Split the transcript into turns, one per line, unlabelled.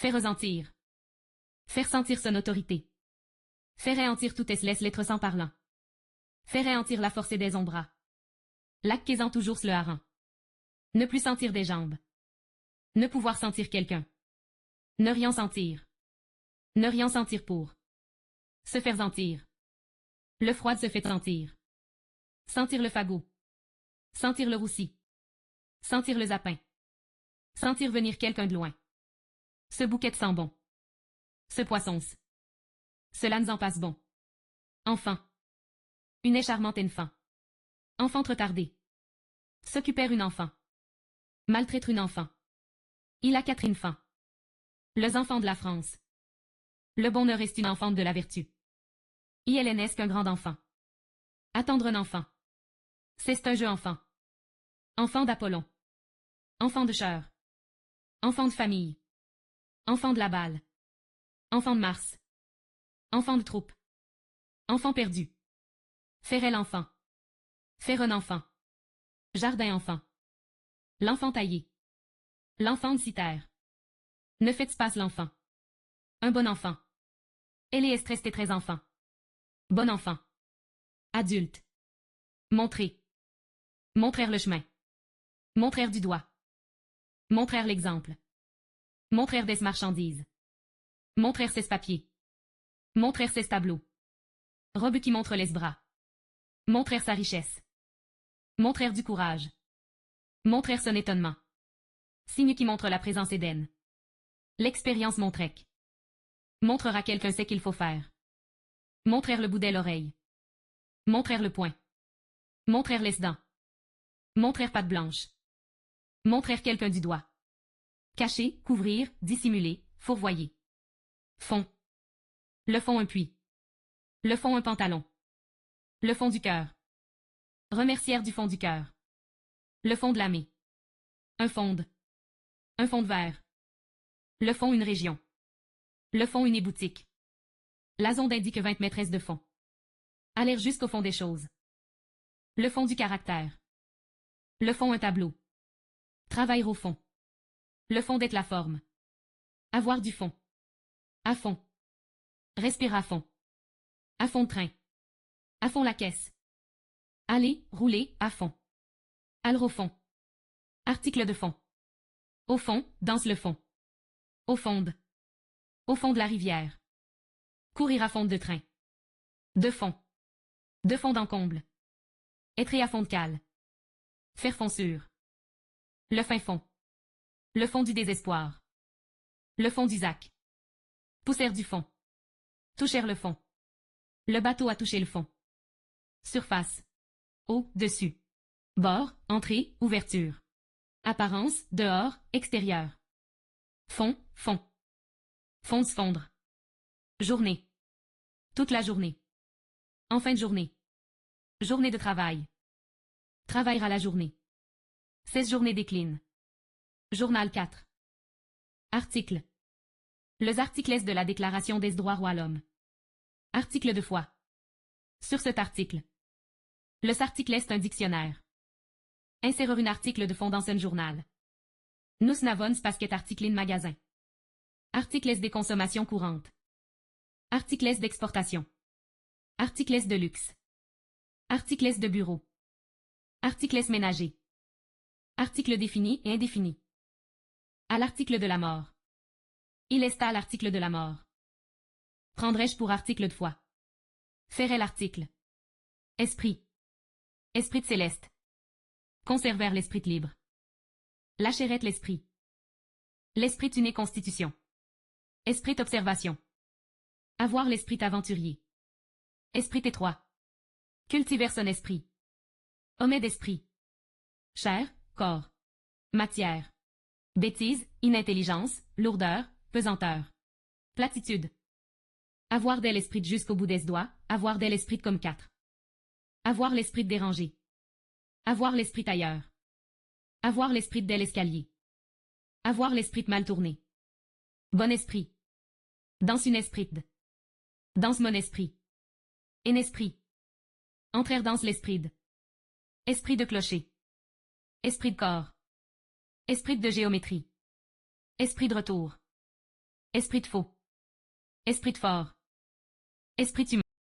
Faire ressentir. Faire sentir son autorité. Faire réentir tout laisse l'être sans parlant. Faire réentir la force des ombras. Lac qu'aisant toujours le hareng. Ne plus sentir des jambes. Ne pouvoir sentir quelqu'un. Ne rien sentir. Ne rien sentir pour. Se faire sentir. Le froid se fait sentir. Sentir le fagot. Sentir le roussi. Sentir le zapin. Sentir venir quelqu'un de loin. Ce bouquet de sent bon. Ce poissons. Cela nous en passe bon. Enfin. Une est charmante enfant. Enfant retardé. S'occuper une enfant. Maltraître une enfant. Il a 4 enfants. Les enfants de la France. Le bonheur est une enfante de la vertu. Il n'est qu'un grand enfant. Attendre un enfant. C'est un jeu enfant. Enfant d'Apollon. Enfant de Chœur. Enfant de famille. Enfant de la balle. Enfant de Mars. Enfant de troupe. Enfant perdu. Faire l'enfant. Faire un enfant. Jardin enfant. L'enfant taillé. L'enfant de citerre. Ne faites pas l'enfant. Un bon enfant. Elle est stressée très enfant. Bon enfant. Adulte. Montrer. Montrer le chemin. Montrer du doigt. Montrer l'exemple. Montrer des marchandises. Montrer ses papiers. Montrer ses tableaux. Robe qui montre les bras. Montrer sa richesse. Montrer du courage. Montrer son étonnement. Signe qui montre la présence Éden. L'expérience montrec. Montrera quelqu'un ce qu'il faut faire. Montrer le bout de l'oreille. Montrer le poing. Montrer les dents. Montrer patte blanche. Montrer quelqu'un du doigt. Cacher, couvrir, dissimuler, fourvoyer. Fond. Le fond un puits. Le fond un pantalon. Le fond du cœur. Remercière du fond du cœur. Le fond de l'âme. Un fonde. Un fond de verre. Le fond une région. Le fond une boutique. La zonde indique 20 maîtresses de fond. Aller jusqu'au fond des choses. Le fond du caractère. Le fond un tableau. Travailler au fond. Le fond d'être la forme. Avoir du fond. À fond. Respire à fond. À fond de train. À fond la caisse. Aller, rouler, à fond. Aller au fond. Article de fond. Au fond, danse le fond. Au fond de. Au fond de la rivière. Courir à fond de train. De fond. De fond d'encomble. Être à fond de cale. Faire fond sûr. Le fin fond. Le fond du désespoir. Le fond du zac. Pousser du fond. Toucher le fond. Le bateau a touché le fond. Surface. Au, dessus. Bord, entrée, ouverture. Apparence, dehors, extérieur. Fond, fond. Fond se fondre. Journée. Toute la journée. En fin de journée. Journée de travail. Travaillera la journée. 16 journées déclinent. Journal 4. Article. Les articles de la Déclaration des droits à l'homme. Article de foi. Sur cet article. Le article est un dictionnaire. Insérer un article de fond dans un journal. Nous n'avons pas qu'est article in magasin. Articles des consommations courantes. Articles d'exportation. Articles de luxe. Articles de bureau. Articles ménagers. Article défini et indéfini. À l'article de la mort. Il est à l'article de la mort. Prendrais-je pour article de foi? Ferait l'article. Esprit. Esprit de céleste. Conserver l'esprit libre. Lâcherait l'esprit. L'esprit une constitution. Esprit observation. Avoir l'esprit aventurier. Esprit étroit. Cultiver son esprit. Homme d'esprit. Chair, corps. Matière. Bêtise, inintelligence, lourdeur, pesanteur. Platitude. Avoir de l'esprit jusqu'au bout des doigts, avoir de l'esprit comme 4. Avoir l'esprit dérangé. Avoir l'esprit ailleurs. Avoir l'esprit de l'escalier. Avoir l'esprit mal tourné. Bon esprit. Dans une esprit de. Dans mon esprit. Un esprit. Entrer dans l'esprit de. Esprit de clocher. Esprit de corps. Esprit de géométrie. Esprit de retour. Esprit de faux. Esprit de fort. Esprit humain.